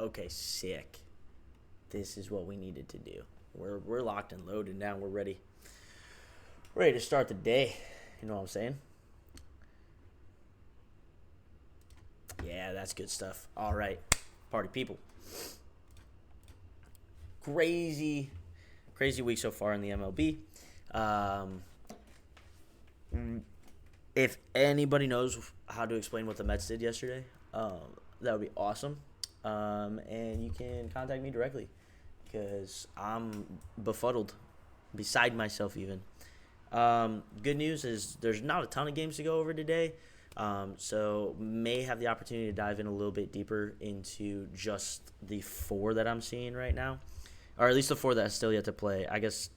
Okay, sick. This is what we needed to do. We're locked and loaded now. We're ready to start the day. You know what I'm saying? Yeah, that's good stuff. All right, party people. Crazy, crazy week so far in the MLB. Um, if anybody knows how to explain what the Mets did yesterday, that would be awesome. And you can contact me directly because I'm befuddled, beside myself even. Good news is there's not a ton of games to go over today. So may have the opportunity to dive in a little bit deeper into just the four that I'm seeing right now, or at least the four that I still yet to play. I guess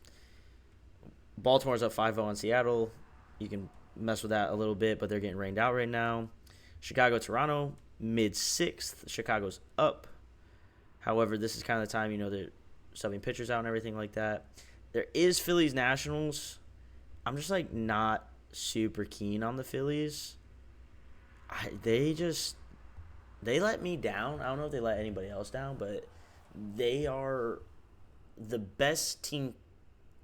Baltimore's up 5-0 on Seattle. You can mess with that a little bit, but they're getting rained out right now. Chicago, Toronto, mid-sixth. Chicago's up. However, this is kind of the time, they're subbing pitchers out and everything like that. There is Phillies Nationals. I'm just, not super keen on the Phillies. They let me down. I don't know if they let anybody else down, but they are the best team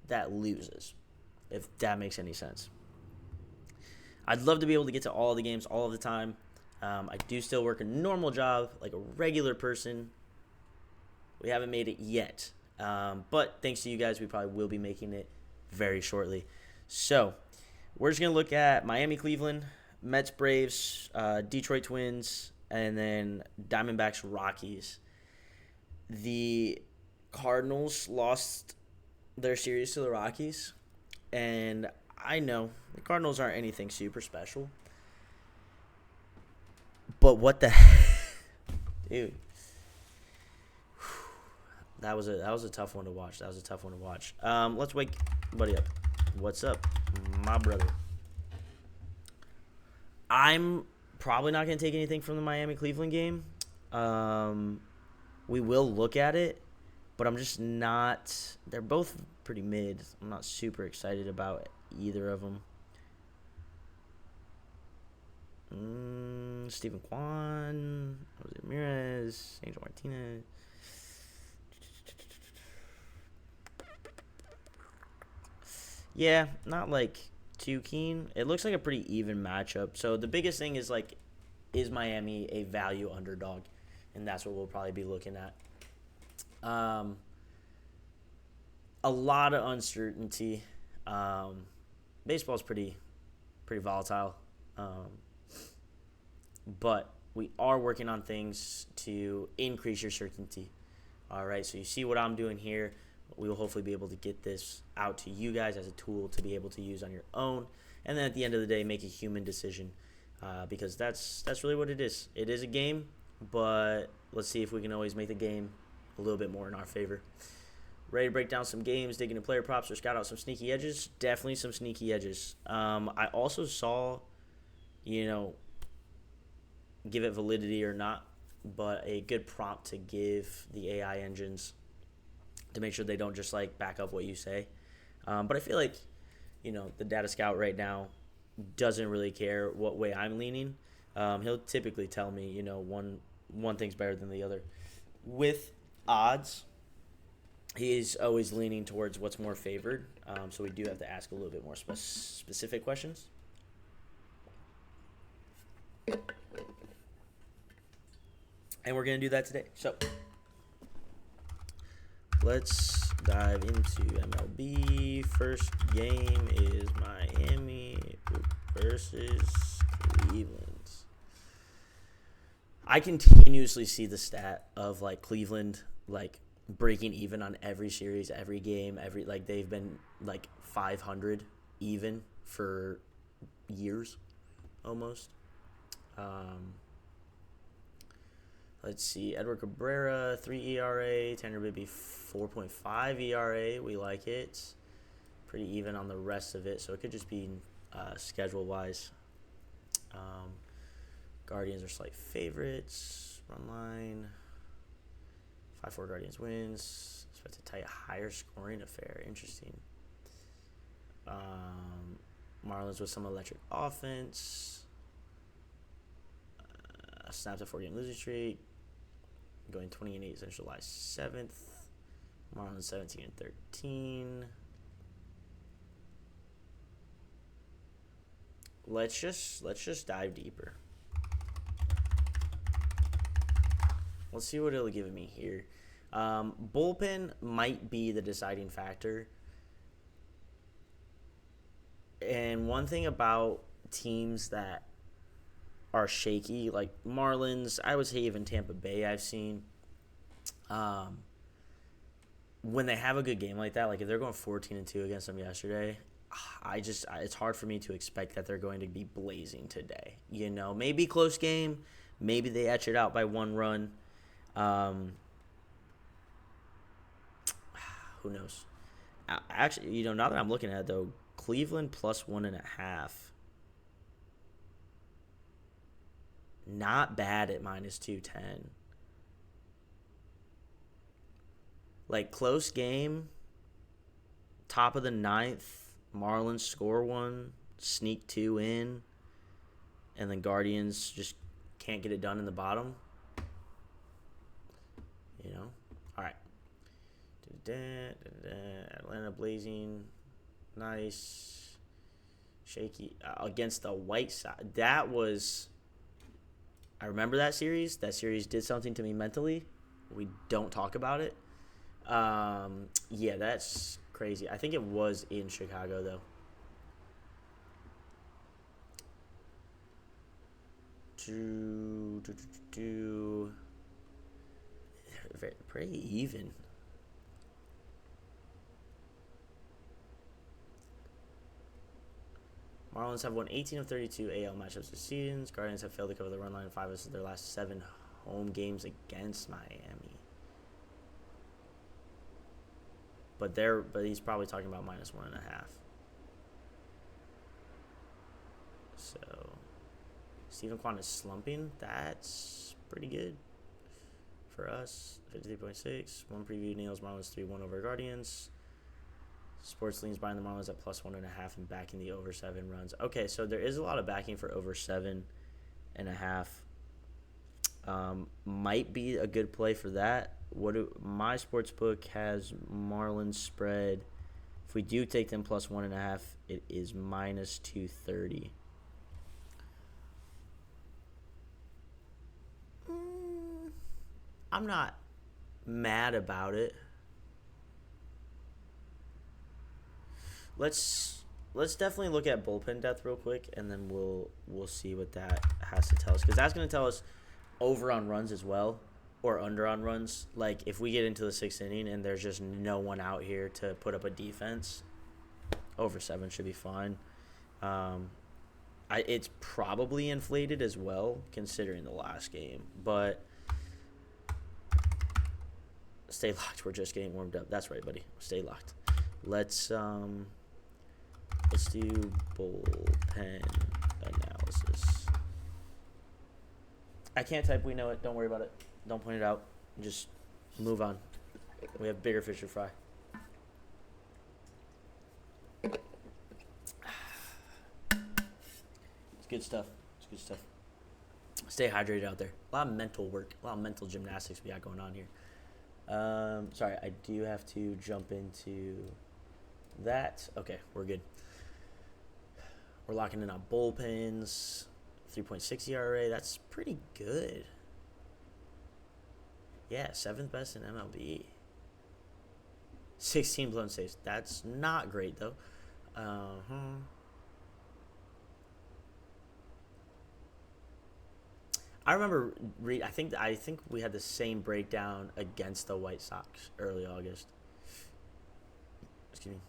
that loses, if that makes any sense. I'd love to be able to get to all the games all of the time. I do still work a normal job, like a regular person. We haven't made it yet. But thanks to you guys, we probably will be making it very shortly. So we're just going to look at Miami, Cleveland, Mets, Braves, Detroit Twins, and then Diamondbacks, Rockies. The Cardinals lost their series to the Rockies, and I know the Cardinals aren't anything super special, but what the dude, that was a tough one to watch. Let's wake buddy up. What's up, my brother? I'm probably not going to take anything from the Miami-Cleveland game. We will look at it, but I'm just not – they're both pretty mid. I'm not super excited about either of them. Stephen Kwan, Jose Ramirez, Angel Martinez. Yeah, not too keen. It looks like a pretty even matchup. So the biggest thing is is Miami a value underdog? And that's what we'll probably be looking at. A lot of uncertainty. Baseball's pretty volatile. But we are working on things to increase your certainty. All right, so you see what I'm doing here. We will hopefully be able to get this out to you guys as a tool to be able to use on your own. And then at the end of the day, make a human decision because that's really what it is. It is a game, but let's see if we can always make the game a little bit more in our favor. Ready to break down some games, dig into player props, or scout out some sneaky edges? Definitely some sneaky edges. I also saw, give it validity or not, but a good prompt to give the AI engines to make sure they don't just back up what you say. But I feel the data scout right now doesn't really care what way I'm leaning. He'll typically tell me, one thing's better than the other. With odds, he's always leaning towards what's more favored. So we do have to ask a little bit more specific questions. And we're going to do that today. So let's dive into MLB. First game is Miami versus Cleveland. I continuously see the stat of Cleveland breaking even on every series, every game, they've been 500 even for years almost. Let's see. Edward Cabrera, 3 ERA. Tanner Bibby, 4.5 ERA. We like it. Pretty even on the rest of it, so it could just be schedule-wise. Guardians are slight favorites. Run line. 5-4 Guardians wins. Expect a tight, higher scoring affair. Interesting. Marlins with some electric offense. Snaps a 4-game losing streak. going 20-8 since July 7th. Marlins 17-13. Let's just dive deeper. Let's see what it'll give me here. Bullpen might be the deciding factor. And one thing about teams that are shaky, like Marlins, I would say even Tampa Bay, I've seen, when they have a good game like that, like if they're going 14-2 against them yesterday, it's hard for me to expect that they're going to be blazing today. Maybe close game, maybe they etch it out by 1 run. Who knows? Actually, now that I'm looking at it, though, Cleveland plus 1.5. Not bad at minus 210. Like, close game, top of the 9th, Marlins score 1, sneak 2 in, and then Guardians just can't get it done in the bottom. All right. Atlanta blazing, nice, shaky against the White Sox. I remember that series. That series did something to me mentally. We don't talk about it. Yeah, that's crazy. I think it was in Chicago though. Pretty even. Marlins have won 18 of 32 AL matchups this season. Guardians have failed to cover the run line in 5 of their last 7 home games against Miami. But he's probably talking about minus 1.5. So Stephen Kwan is slumping. That's pretty good for us. 53.6. One preview nails Marlins 3-1 over Guardians. Sports leans buying the Marlins at plus 1.5 and backing the over 7 runs. Okay, so there is a lot of backing for over 7.5. Might be a good play for that. My sports book has Marlins spread. If we do take them plus 1.5, it is minus 230. I'm not mad about it. Let's definitely look at bullpen depth real quick, and then we'll see what that has to tell us, because that's going to tell us over on runs as well, or under on runs. Like if we get into the 6th inning and there's just no one out here to put up a defense, over 7 should be fine. It's probably inflated as well considering the last game, but stay locked. We're just getting warmed up. That's right, buddy. Stay locked. Let's do bullpen analysis. I can't type. We know it. Don't worry about it. Don't point it out. Just move on. We have bigger fish to fry. It's good stuff. It's good stuff. Stay hydrated out there. A lot of mental work. A lot of mental gymnastics we got going on here. Sorry, I do have to jump into that. Okay, we're good. We're locking in on bullpens. 3.6 ERA. That's pretty good. Yeah, 7th best in MLB. 16 blown saves. That's not great though. I remember. I think we had the same breakdown against the White Sox early August. Excuse me.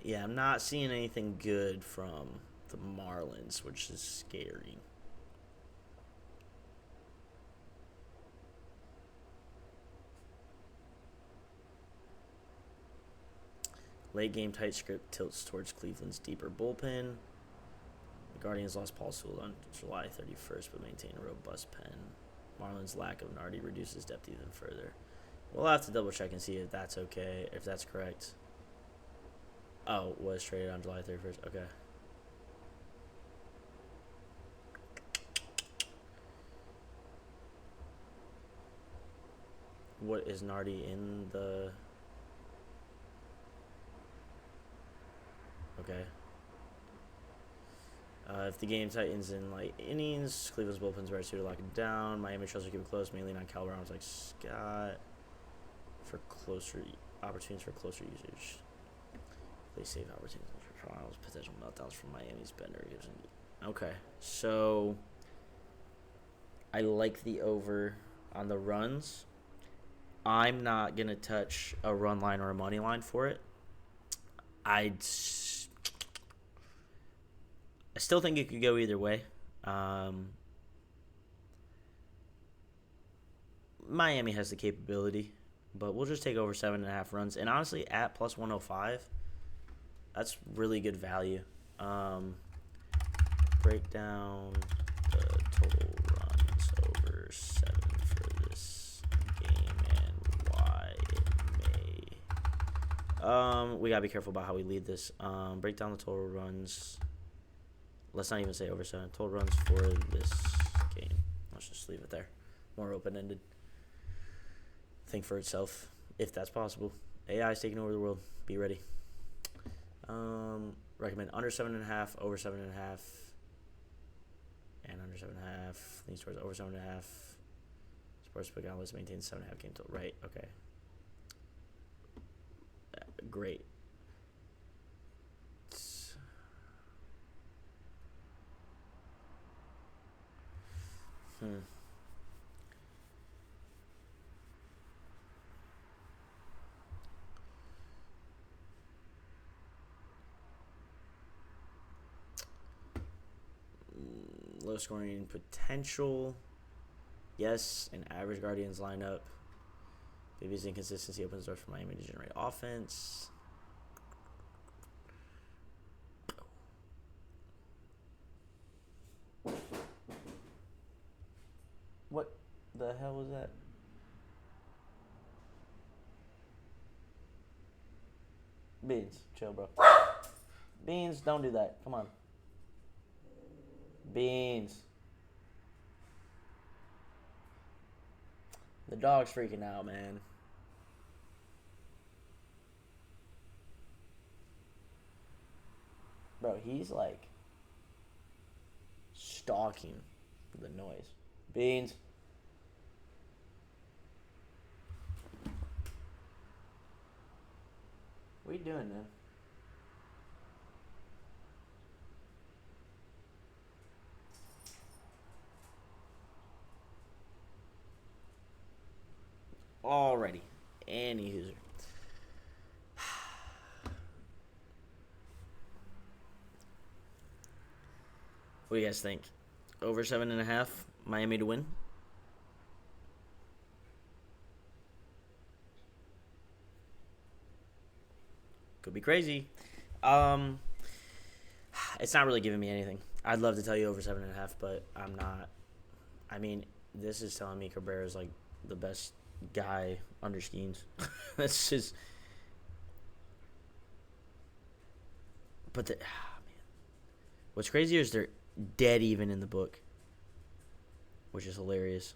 Yeah, I'm not seeing anything good from the Marlins, which is scary. Late game tight script tilts towards Cleveland's deeper bullpen. The Guardians lost Paul Sewell on July 31st, but maintain a robust pen. Marlins' lack of Nardi reduces depth even further. We'll have to double check and see if that's okay, if that's correct. Oh, was traded on July 31st. Okay. What is Nardi in the... Okay. If the game tightens in like innings, Cleveland's bullpen's better suited to lock it down. Miami tries to keep it close, mainly on Cal Brown's like Scott for closer opportunities for closer usage. They save opportunities for trials, potential meltdowns from Miami's Bender. Okay, so I like the over on the runs. I'm not gonna touch a run line or a money line for it. I still think it could go either way. Miami has the capability, but we'll just take over 7.5 runs. And honestly, at plus 105, that's really good value. Break down the total runs over 7 for this game and why it may. We gotta be careful about how we lead this. Break down the total runs. Let's not even say over 7. Total runs for this game. Let's just leave it there. More open-ended. Think for itself, if that's possible. AI is taking over the world. Be ready. Recommend under 7.5, over 7.5, and under 7.5. Leans towards over 7.5. Sportsbook analyst maintains 7.5 game total. Right. Okay. Great. Low scoring potential. Yes, an average Guardians lineup. Baby's inconsistency opens doors for Miami to generate offense. What the hell was that? Beans, chill, bro. Beans, don't do that. Come on. Beans. The dog's freaking out, man. Bro, he's like stalking the noise. Beans. What are you doing, man? Alrighty. Any user. What do you guys think? Over 7.5, Miami to win? Could be crazy. It's not really giving me anything. I'd love to tell you over 7.5, but I'm not. I mean, this is telling me Cabrera's like the best guy under Skeens. That's just. But man, what's crazier is they're dead even in the book, which is hilarious.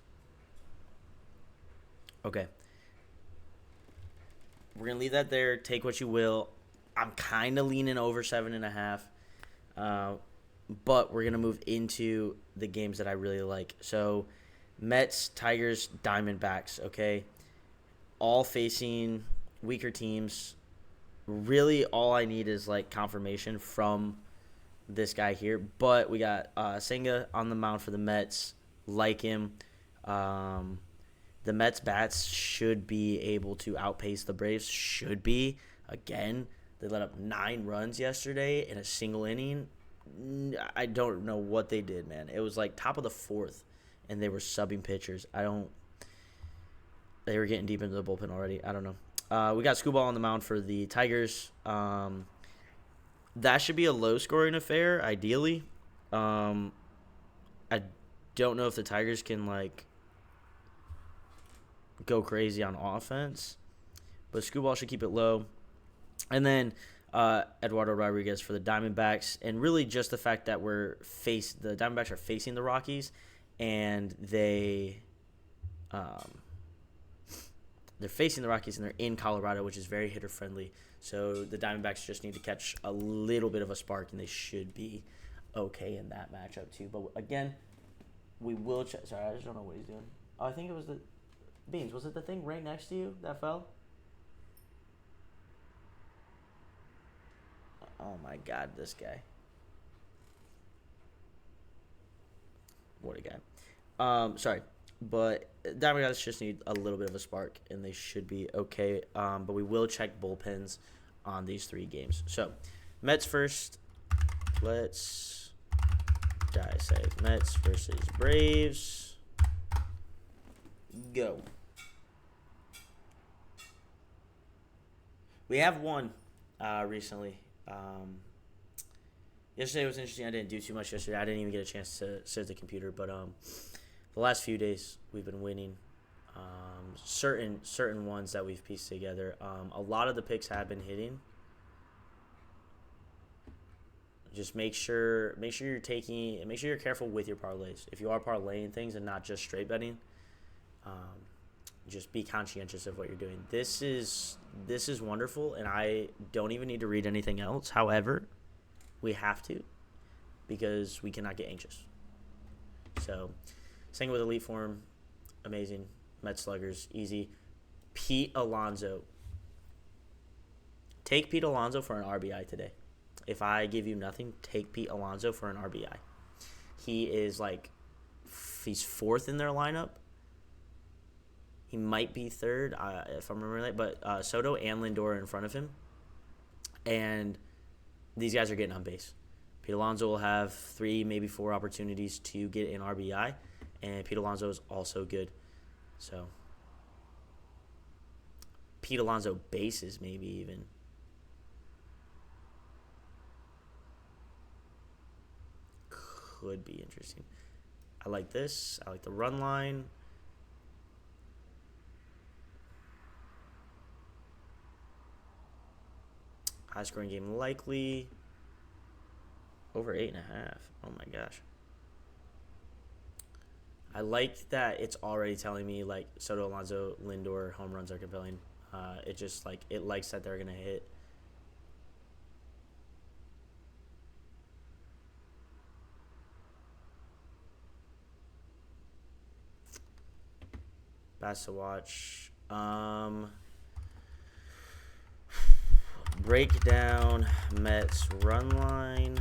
Okay, we're gonna leave that there. Take what you will. I'm kind of leaning over 7.5, but we're gonna move into the games that I really like. So, Mets, Tigers, Diamondbacks. Okay, all facing weaker teams. Really, all I need is like confirmation from this guy here. But we got Senga on the mound for the Mets. Like him. The Mets bats should be able to outpace the Braves. Should be. Again, they let up 9 runs yesterday in a single inning. I don't know what they did, man. It was like top of the 4th, and they were subbing pitchers. They were getting deep into the bullpen already. I don't know. We got Scooball on the mound for the Tigers. That should be a low-scoring affair, ideally. I don't know if the Tigers can, like, go crazy on offense, but Scooball should keep it low. And then Eduardo Rodriguez for the Diamondbacks, and really just the fact that the Diamondbacks are facing the Rockies, and they're facing the Rockies and they're in Colorado, which is very hitter friendly. So the Diamondbacks just need to catch a little bit of a spark, and they should be okay in that matchup too. But again, we will check. Sorry, I just don't know what he's doing. Oh, I think it was the Beans. Was it the thing right next to you that fell? Oh my God, this guy. What a guy. Sorry. But Diamondbacks just need a little bit of a spark, and they should be okay. But we will check bullpens on these 3 games. So, Mets first. Let's dissect Mets versus Braves. Go. We have won recently. Yesterday was interesting. I didn't do too much yesterday. I didn't even get a chance to sit at the computer, but the last few days we've been winning. Certain ones that we've pieced together. A lot of the picks have been hitting. Just make sure you're careful with your parlays. If you are parlaying things and not just straight betting, just be conscientious of what you're doing. This is wonderful, and I don't even need to read anything else. However, we have to, because we cannot get anxious. So, same with Elite Form, amazing. Met Sluggers, easy. Pete Alonso. Take Pete Alonso for an RBI today. If I give you nothing, take Pete Alonso for an RBI. He is he's 4th in their lineup. He might be 3rd, if I'm remembering right, but Soto and Lindor are in front of him. And these guys are getting on base. Pete Alonso will have 3, maybe 4 opportunities to get an RBI, and Pete Alonso is also good. So, Pete Alonso bases maybe even. Could be interesting. I like this. I like the run line. High scoring game likely. Over 8.5. Oh my gosh. I like that it's already telling me Soto, Alonso, Lindor home runs are compelling. It just it likes that they're gonna hit. Best to watch. Break down Mets run line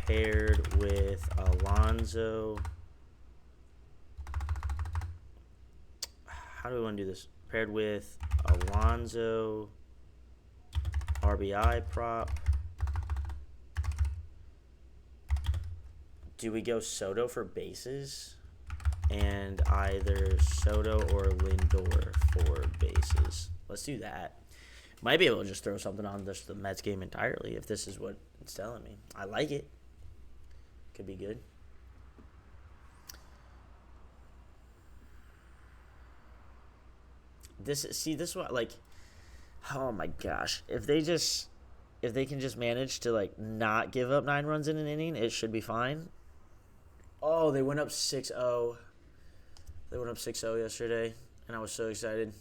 paired with Alonso. How do we want to do this? Paired with Alonso RBI prop. Do we go Soto for bases? And either Soto or Lindor for bases. Let's do that. Might be able to just throw something on the Mets game entirely if this is what it's telling me. I like it. Could be good. This is what oh my gosh. If they can just manage to not give up 9 runs in an inning, it should be fine. Oh, they went up 6-0. They went up 6-0 yesterday, and I was so excited.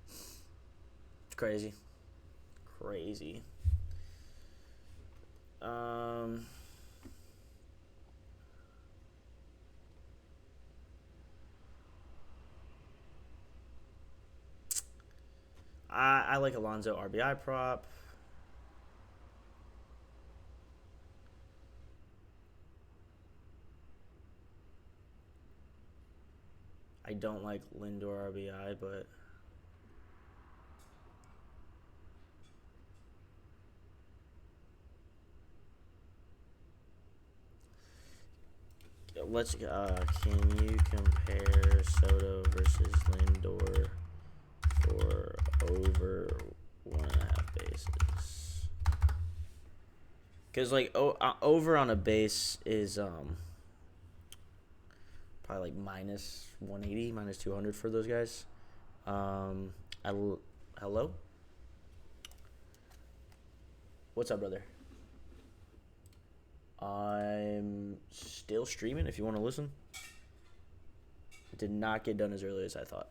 It's crazy. Crazy. I like Alonso RBI prop. I don't like Lindor RBI, but let's. Can you compare Soto versus Lindor for over 1.5 bases? Because over on a base is probably minus 180, minus 200 for those guys. Um, hello? What's up, brother? I'm still streaming if you want to listen. It did not get done as early as I thought.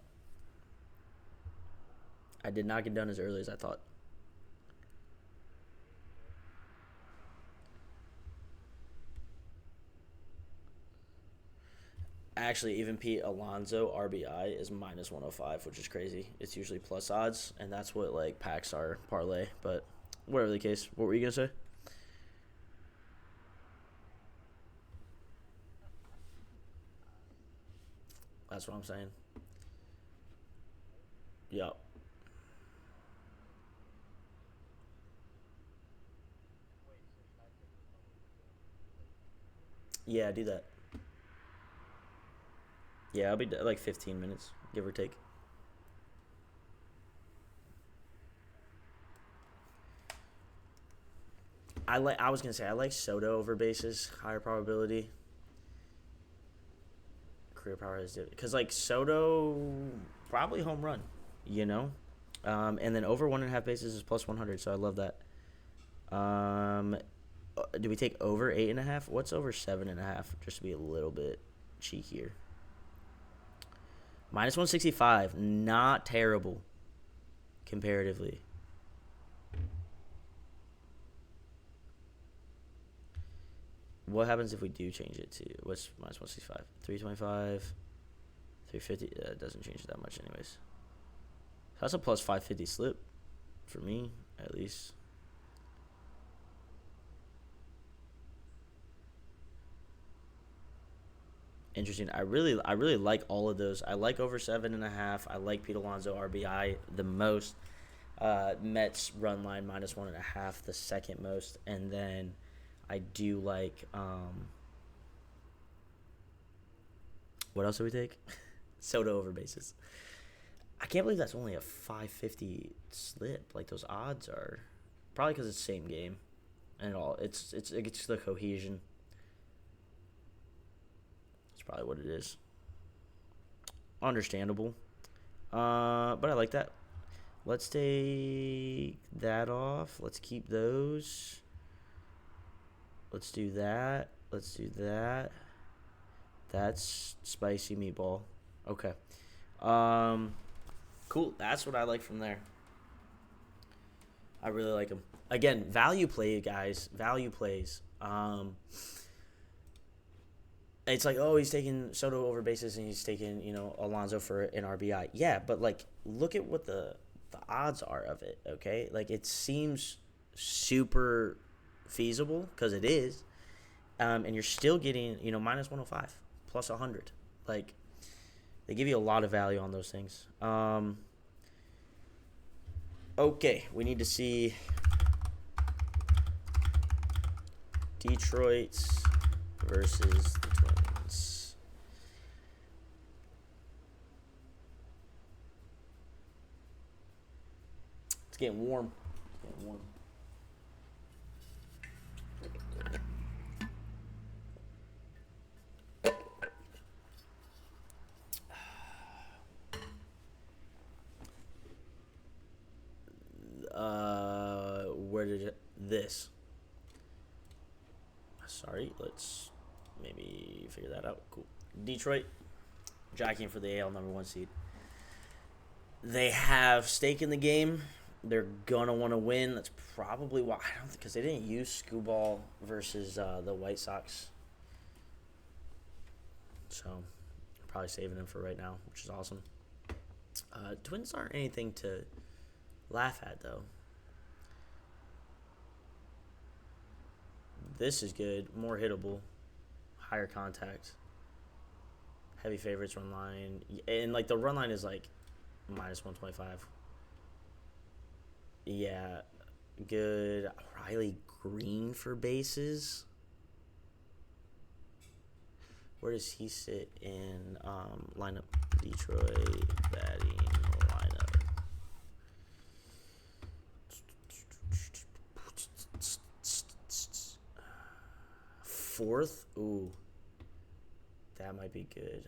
I did not get done as early as I thought. Actually, even Pete Alonso RBI is minus 105, which is crazy. It's usually plus odds, and that's what like packs are parlay. But whatever the case, what were you gonna say? That's what I'm saying. Yup. Yeah, do that. Yeah, I'll be like 15 minutes, give or take. I was gonna say I like Soto over bases, higher probability. Career power is different because like Soto probably home run, you know, and then over 1.5 bases is plus 100. So I love that. Um, do we take over 8.5? What's over 7.5? Just to be a little bit cheekier. Minus 165, not terrible comparatively. What happens if we do change it to what's minus 165? 325, 350. It doesn't change it that much, anyways. That's a plus 550 slip for me, at least. Interesting. I really like all of those. I like over 7.5. I like Pete Alonso RBI the most. Mets run line minus 1.5 the second most, and then I do like what else do we take? Soto over bases. I can't believe that's only a 550 slip. Like those odds are probably because it's the same game and all. It's the cohesion. That's probably what it is. Understandable. But I like that. Let's take that off. Let's keep those. Let's do that. Let's do that. That's spicy meatball. Okay. Um, cool. That's what I like from there. I really like them. Again, value play, guys. Value plays. It's like, oh, he's taking Soto over bases and he's taking, Alonso for an RBI. Yeah, but like, look at what the odds are of it. Okay, like it seems super feasible because it is, and you're still getting, minus 105 plus 100. Like they give you a lot of value on those things. Okay, we need to see Detroit's versus the Twins. It's getting warm. It's getting warm. Where did this? Sorry, let's maybe figure that out. Cool. Detroit, jockeying for the AL number one seed. They have stake in the game. They're gonna want to win. That's probably why I don't because they didn't use Scooball versus the White Sox, so probably saving him for right now, which is awesome. Twins aren't anything to laugh at though. This is good, more hittable, higher contact, heavy favorites run line, and like the run line is like minus 125. Yeah, good. Riley Green for bases. Where does he sit in lineup? Detroit batting lineup. Fourth? Ooh, that might be good.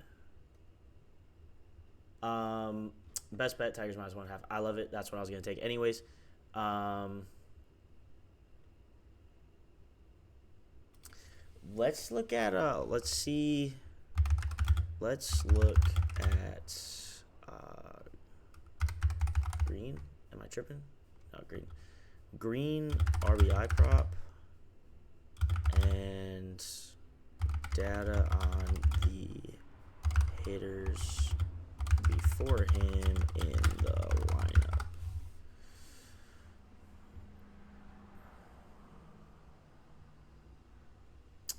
Best bet, Tigers minus 1.5. I love it. That's what I was going to take anyways. Um, let's look at, let's look at green. Am I tripping? No, green. Green RBI prop and data on the hitters before him in the lineup.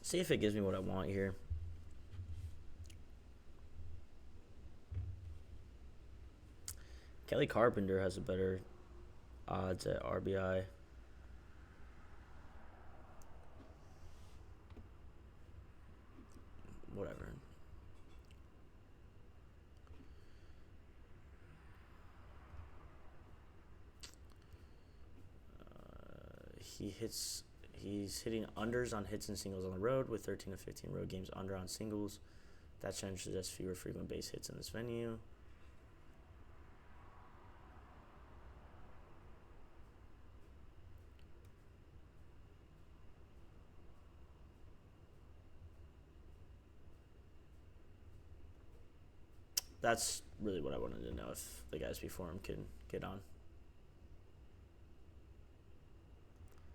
See if it gives me what I want here. Kelly Carpenter has a better odds at RBI. Whatever. He's hitting unders on hits and singles on the road with 13 to 15 road games under on singles. That trend suggests fewer frequent base hits in this venue. That's really what I wanted to know, if the guys before him can get on.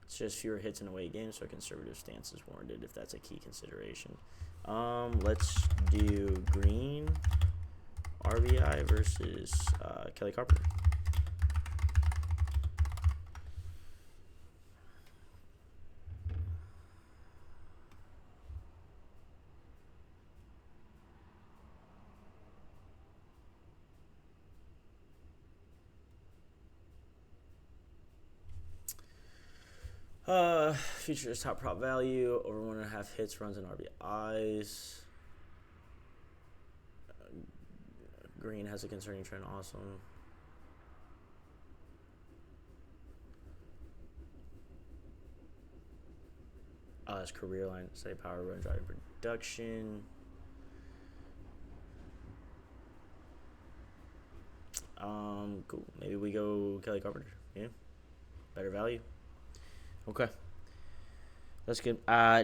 It's just fewer hits in away games, so a conservative stance is warranted if that's a key consideration. Let's do green RBI versus Kelly Carpenter. Futures top prop value, over 1.5 hits, runs, and RBIs. Green has a concerning trend, awesome. His career line, say power, run, driving, production. Cool. Maybe we go Kelly Carpenter. Yeah, better value. Okay, that's good.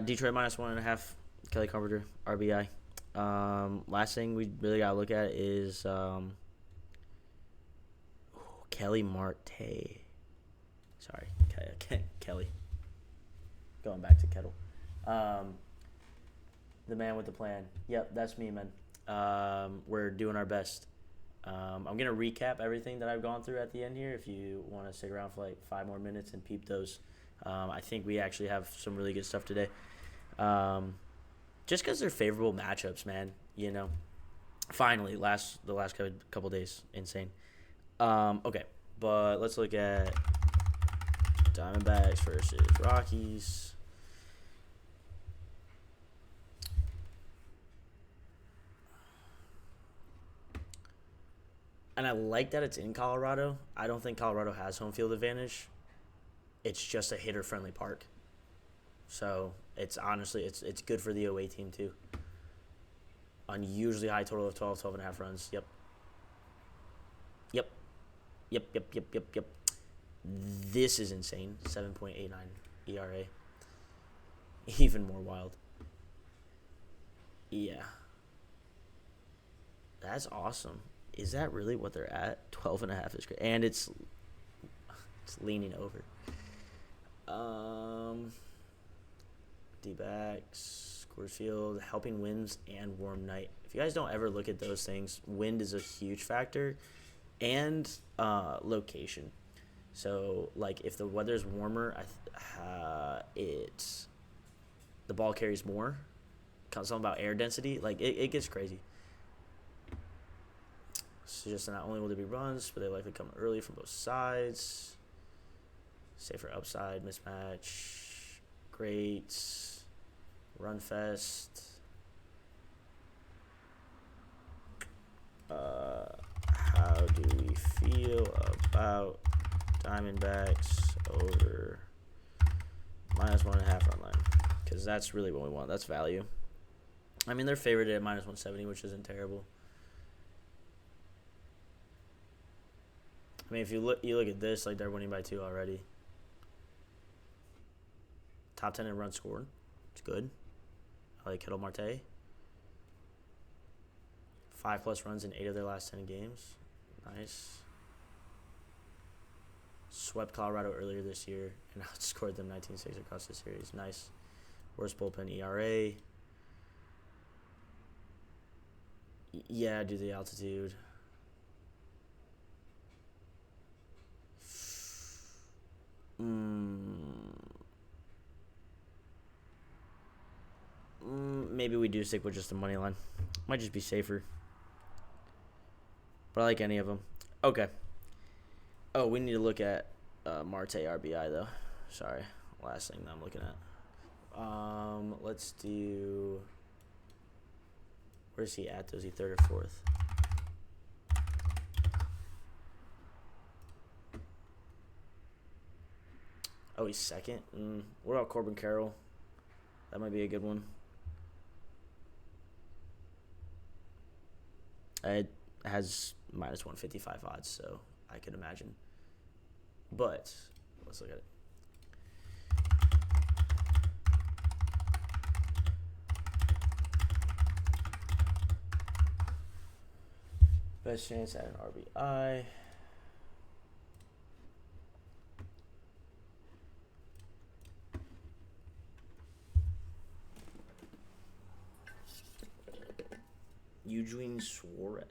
Detroit minus 1.5. Kelly Carpenter RBI. Last thing we really gotta look at is Kelly Marte. Sorry, Kelly. Going back to Kettle. The man with the plan. Yep, that's me, man. We're doing our best. I'm going to recap everything that I've gone through at the end here if you want to stick around for like 5 more minutes and peep those. I think we actually have some really good stuff today. Just because they're favorable matchups, man. You know, finally, the last couple days, insane. Okay, but let's look at Diamondbacks versus Rockies. And I like that it's in Colorado. I don't think Colorado has home field advantage. It's just a hitter-friendly park. So it's honestly, it's good for the away team too. Unusually high total of 12.5 runs. Yep. This is insane. 7.89 ERA. Even more wild. Yeah. That's awesome. Is that really what they're at? 12.5 is great. And it's leaning over. D-backs, Coors Field, helping winds and warm night. If you guys don't ever look at those things, wind is a huge factor, and location. So, like, if the weather's warmer, the ball carries more. Something about air density. Like, it gets crazy. So just not only will there be runs, but they likely come early from both sides. Safer upside, mismatch, great, run fest. How do we feel about Diamondbacks over -1.5 run line? Because that's really what we want. That's value. I mean, they're favored at -170, which isn't terrible. I mean, if you look at this, like they're winning by 2 already. Top 10 in runs scored. It's good. I like Kittle Marte. 5+ runs in 8 of their last 10 games. Nice. Swept Colorado earlier this year and outscored them 19-6 across the series. Nice. Worst bullpen ERA. Yeah, do the altitude. Maybe we do stick with just the money line. Might just be safer. But I like any of them. Okay. Oh, we need to look at Marte RBI, though. Sorry. Last thing that I'm looking at. Let's do... Where's he at? Is he 3rd or 4th? Oh, he's 2nd? What about Corbin Carroll? That might be a good one. It has minus 155 odds, so I could imagine. But let's look at it. Best chance at an RBI. Eugene Suarez.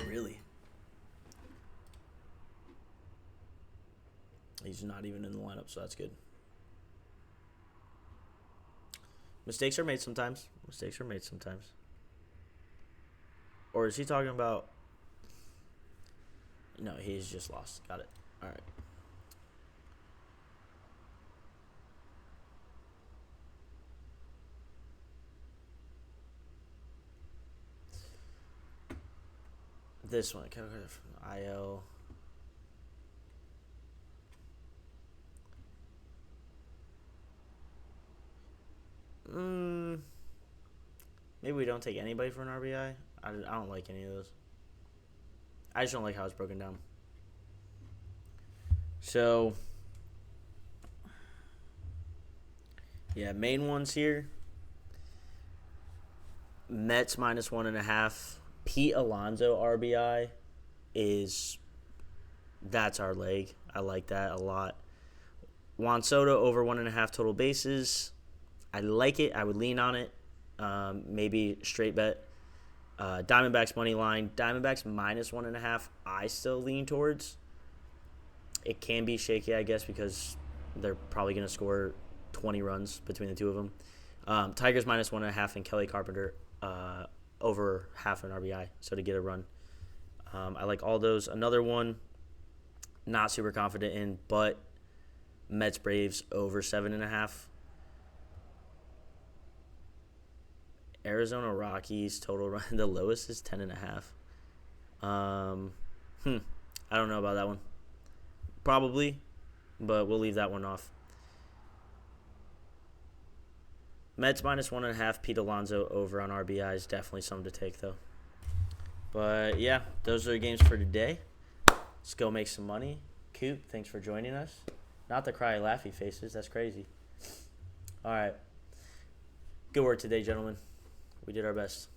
Really? He's not even in the lineup, so that's good. Mistakes are made sometimes. Or is he talking about... No, he's just lost. Got it. All right. This one, from IL. Maybe we don't take anybody for an RBI. I don't like any of those. I just don't like how it's broken down. So, yeah, main ones here. Mets minus 1.5. Pete Alonso RBI that's our leg. I like that a lot. Juan Soto over 1.5 total bases. I like it. I would lean on it. Maybe straight bet. Diamondbacks money line. Diamondbacks minus 1.5. I still lean towards. It can be shaky, I guess, because they're probably going to score 20 runs between the two of them. Tigers minus 1.5 and Kelly Carpenter over half an RBI, so to get a run. I like all those. Another one, not super confident in, but Mets Braves over 7.5. Arizona Rockies total run. The lowest is 10.5. I don't know about that one. Probably, but we'll leave that one off. Mets minus 1.5. Pete Alonso over on RBI is definitely something to take, though. But, yeah, those are the games for today. Let's go make some money. Coop, thanks for joining us. Not the cry laughy faces. That's crazy. All right. Good work today, gentlemen. We did our best.